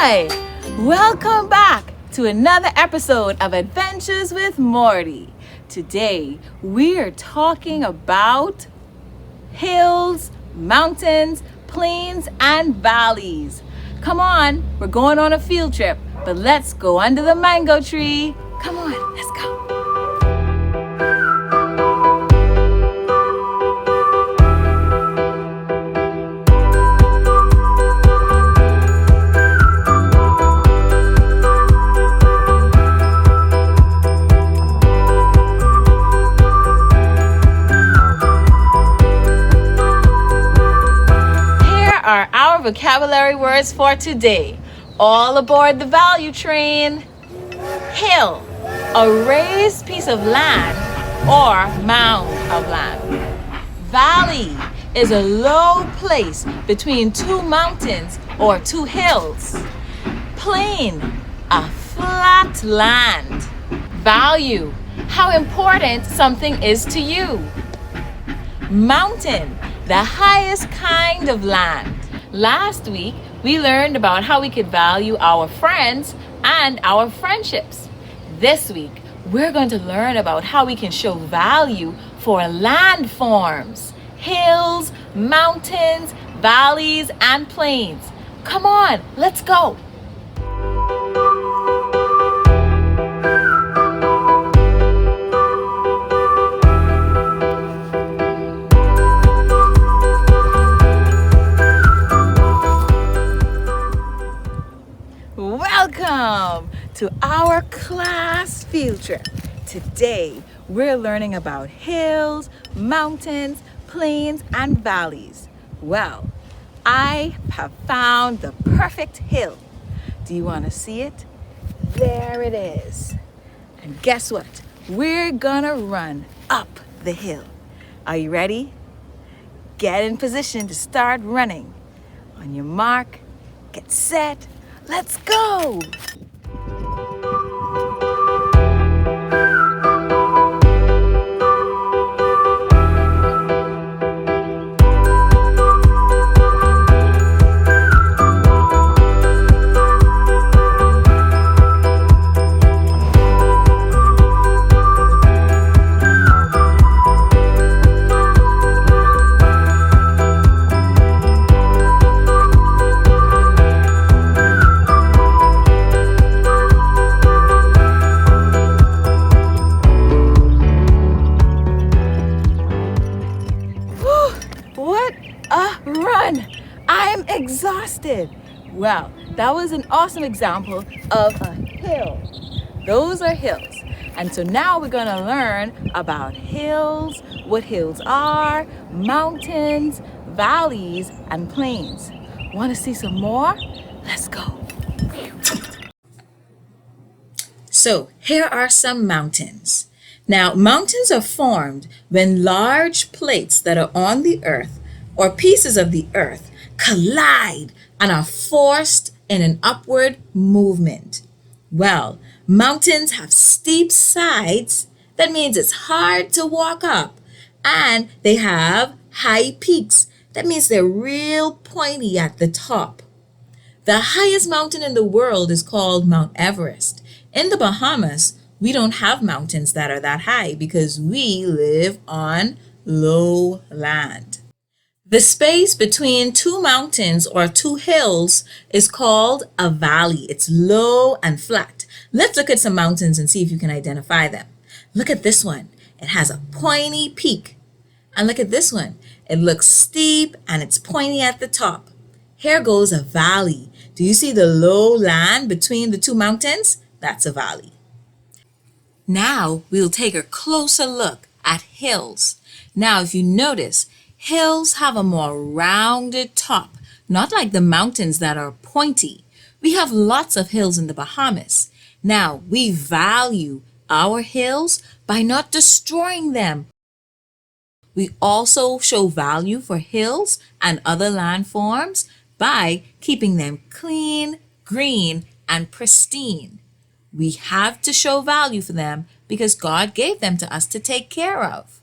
Hi! Welcome back to another episode of Adventures with Morty. Today, we're talking about hills, mountains, plains, and valleys. Come on, we're going on a field trip, but let's go under the mango tree. Come on, let's go. Are our vocabulary words for today. All aboard the value train. Hill, a raised piece of land or mound of land. Valley is a low place between two mountains or two hills. Plain, a flat land. Value, how important something is to you. Mountain, the highest kind of land. Last week, we learned about how we could value our friends and our friendships. This week, we're going to learn about how we can show value for landforms, hills, mountains, valleys, and plains. Come on, let's go. Welcome to our class field trip. Today, we're learning about hills, mountains, plains, and valleys. Well, I have found the perfect hill. Do you want to see it? There it is. And guess what? We're gonna run up the hill. Are you ready? Get in position to start running. On your mark, get set, let's go! What a run! I'm exhausted. Well, that was an awesome example of a hill. Those are hills. And so now we're going to learn about hills, what hills are, mountains, valleys, and plains. Want to see some more? Let's go. So here are some mountains. Now, mountains are formed when large plates that are on the earth or pieces of the earth collide and are forced in an upward movement. Well, mountains have steep sides. That means it's hard to walk up. And they have high peaks. That means they're real pointy at the top. The highest mountain in the world is called Mount Everest. In the Bahamas, we don't have mountains that are that high because we live on low land. The space between two mountains or two hills is called a valley. It's low and flat. Let's look at some mountains and see if you can identify them. Look at this one. It has a pointy peak. And look at this one. It looks steep and it's pointy at the top. Here goes a valley. Do you see the low land between the two mountains? That's a valley. Now we'll take a closer look at hills. Now if you notice, hills have a more rounded top, not like the mountains that are pointy. We have lots of hills in the Bahamas. Now we value our hills by not destroying them. We also show value for hills and other landforms by keeping them clean, green, and pristine. We have to show value for them because God gave them to us to take care of.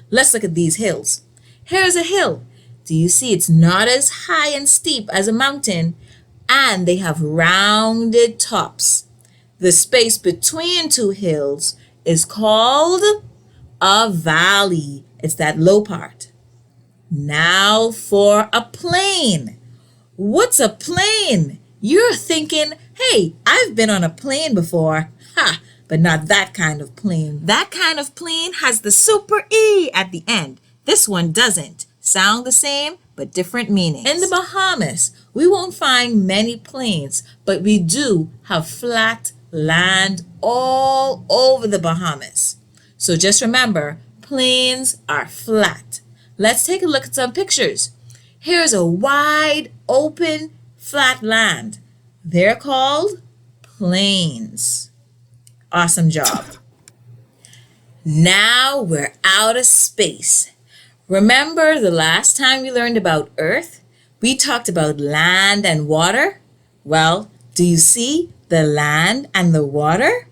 Let's look at these hills. Here's a hill. Do you see it's not as high and steep as a mountain, and they have rounded tops. The space between two hills is called a valley. It's that low part. Now for a plain. What's a plain? You're thinking, hey, I've been on a plane before. Ha, but not that kind of plane. That kind of plane has the super E at the end. This one doesn't. Sound the same, but different meanings. In the Bahamas, we won't find many plains, but we do have flat land all over the Bahamas. So just remember, plains are flat. Let's take a look at some pictures. Here's a wide open flat land. They're called plains. Awesome job. Now we're out of space. Remember the last time we learned about Earth? We talked about land and water. Well, do you see the land and the water?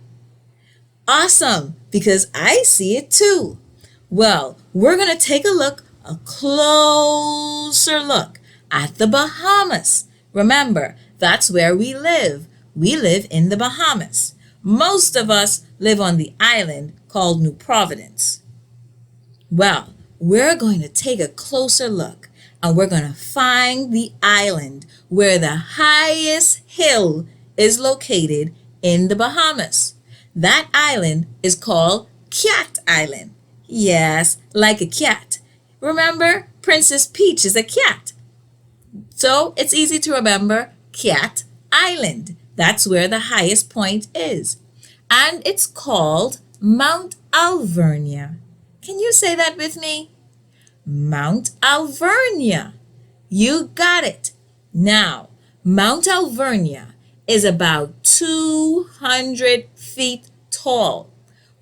Awesome, because I see it too. Well, we're going to take a closer look at the Bahamas. Remember, that's where we live. We live in the Bahamas. Most of us live on the island called New Providence. Well, we're going to take a closer look, and we're going to find the island where the highest hill is located in the Bahamas. That island is called Cat Island. Yes, like a cat. Remember, Princess Peach is a cat. So it's easy to remember Cat Island. That's where the highest point is. And it's called Mount Alvernia. Can you say that with me? Mount Alvernia. You got it. Now, Mount Alvernia is about 200 feet tall.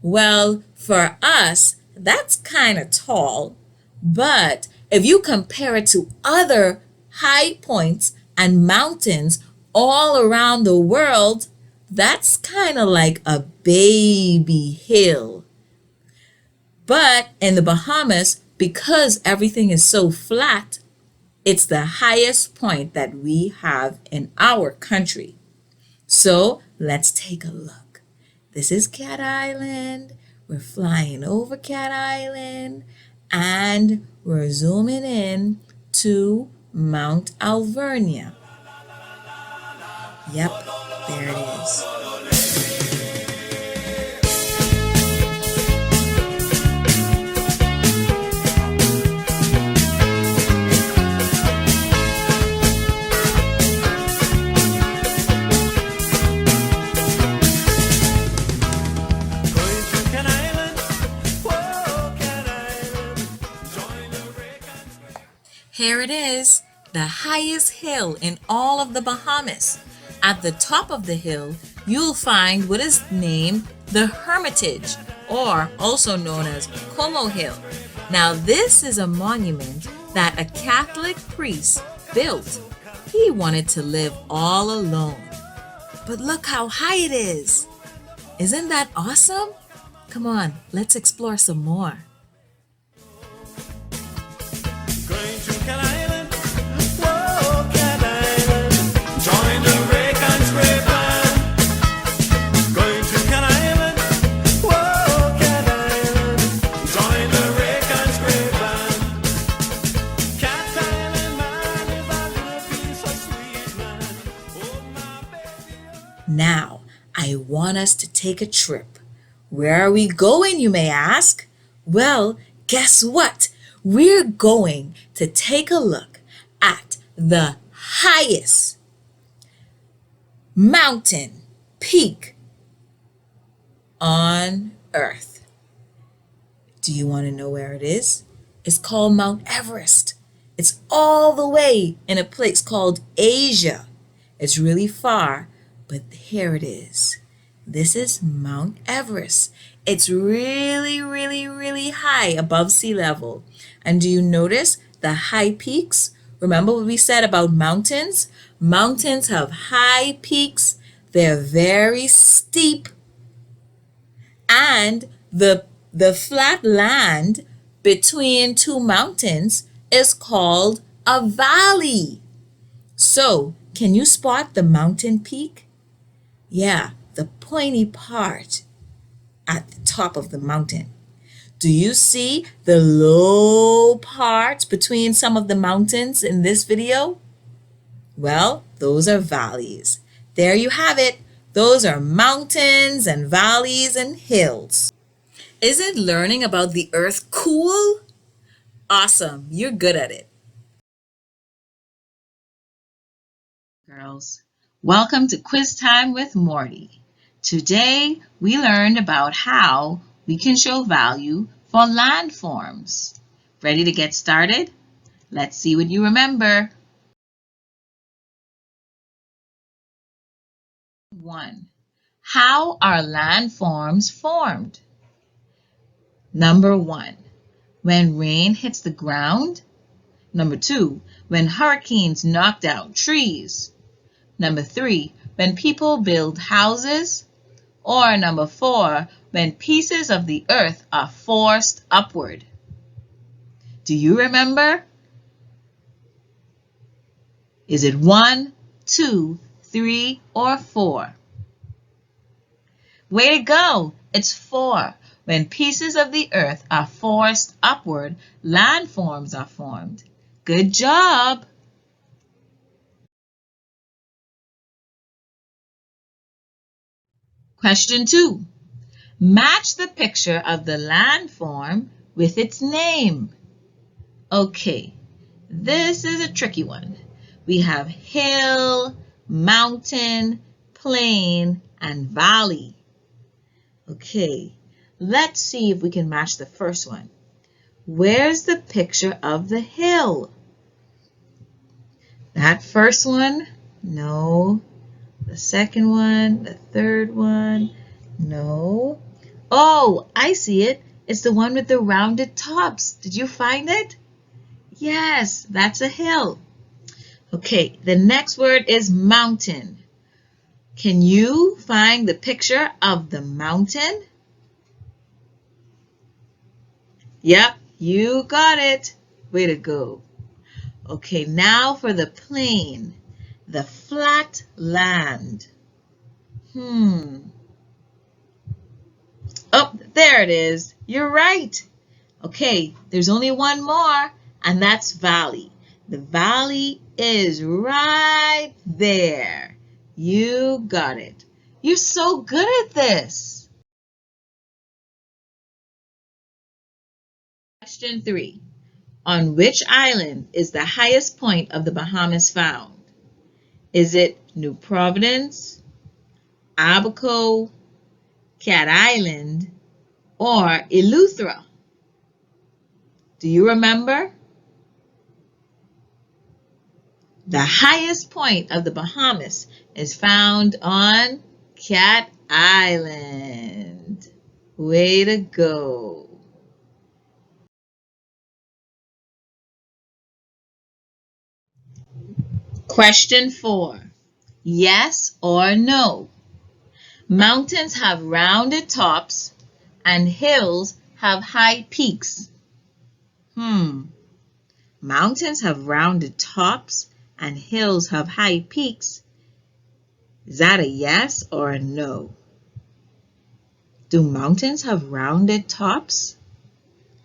Well, for us, that's kind of tall. But if you compare it to other high points and mountains all around the world, that's kind of like a baby hill. But in the Bahamas, because everything is so flat, it's the highest point that we have in our country. So let's take a look. This is Cat Island. We're flying over Cat Island and we're zooming in to Mount Alvernia. Yep, there it is. Here it is, the highest hill in all of the Bahamas. At the top of the hill, you'll find what is named the Hermitage, or also known as Como Hill. Now, this is a monument that a Catholic priest built. He wanted to live all alone. But look how high it is. Isn't that awesome? Come on, let's explore some more. Now, I want us to take a trip. Where are we going, you may ask? Well, guess what? We're going to take a look at the highest mountain peak on Earth. Do you want to know where it is? It's called Mount Everest. It's all the way in a place called Asia. It's really far, but here it is. This is Mount Everest. It's really, really, really high above sea level. And do you notice the high peaks? Remember what we said about mountains? Mountains have high peaks. They're very steep. And the flat land between two mountains is called a valley. So, can you spot the mountain peak? Yeah, the pointy part at the top of the mountain. Do you see the low parts between some of the mountains in this video? Well, those are valleys. There you have it. Those are mountains and valleys and hills. Isn't learning about the earth cool? Awesome, you're good at it. Girls, welcome to Quiz Time with Morty. Today we learned about how we can show value for landforms. Ready to get started? Let's see what you remember. 1. How are landforms formed? Number 1, when rain hits the ground. Number 2, when hurricanes knock down trees. Number 3, when people build houses. Or number 4, when pieces of the earth are forced upward. Do you remember? Is it 1, 2, 3, or 4? Way to go! It's 4. When pieces of the earth are forced upward, landforms are formed. Good job! Question 2. Match the picture of the landform with its name. Okay, this is a tricky one. We have hill, mountain, plain, and valley. Okay, let's see if we can match the first one. Where's the picture of the hill? That first one? No. The second one? The third one? No. Oh, I see it. It's the one with the rounded tops. Did you find it? Yes, that's a hill. Okay, the next word is mountain. Can you find the picture of the mountain? Yep, you got it. Way to go. Okay, now for the plain, the flat land. Oh, there it is. You're right. Okay, there's only one more, and that's valley. The valley is right there. You got it. You're so good at this. Question 3. On which island is the highest point of the Bahamas found? Is it New Providence, Abaco, Cat Island, or Eleuthera? Do you remember? The highest point of the Bahamas is found on Cat Island. Way to go. Question 4. Yes or no? Mountains have rounded tops and hills have high peaks. Mountains have rounded tops and hills have high peaks. Is that a yes or a no? Do mountains have rounded tops?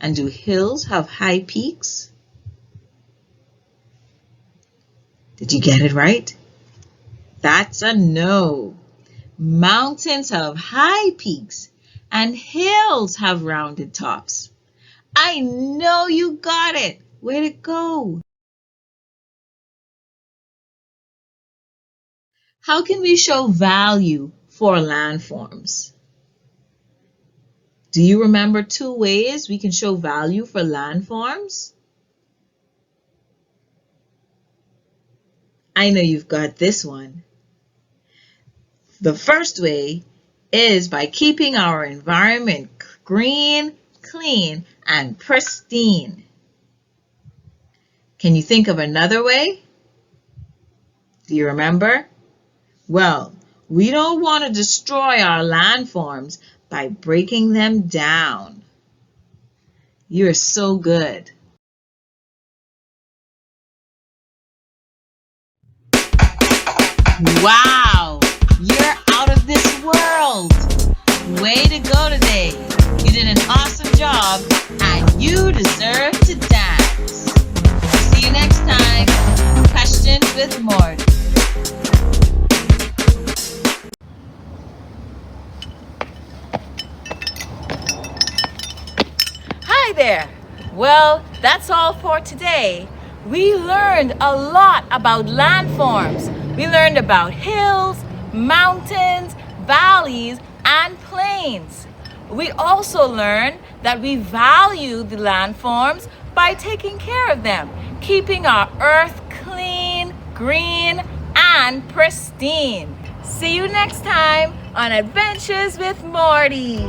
And do hills have high peaks? Did you get it right? That's a no. Mountains have high peaks and hills have rounded tops. I know you got it. Way to go. How can we show value for landforms? Do you remember 2 ways we can show value for landforms? I know you've got this one. The first way is by keeping our environment green, clean, and pristine. Can you think of another way? Do you remember? Well, we don't want to destroy our landforms by breaking them down. You're so good. Wow, you're out of this world. Way to go today. You did an awesome job and you deserve to dance. See you next time. Questions with Morty. Hi there. Well, that's all for today. We learned a lot about landforms. We learned about hills, mountains, valleys, and plains. We also learned that we value the landforms by taking care of them, keeping our earth clean, green, and pristine. See you next time on Adventures with Morty.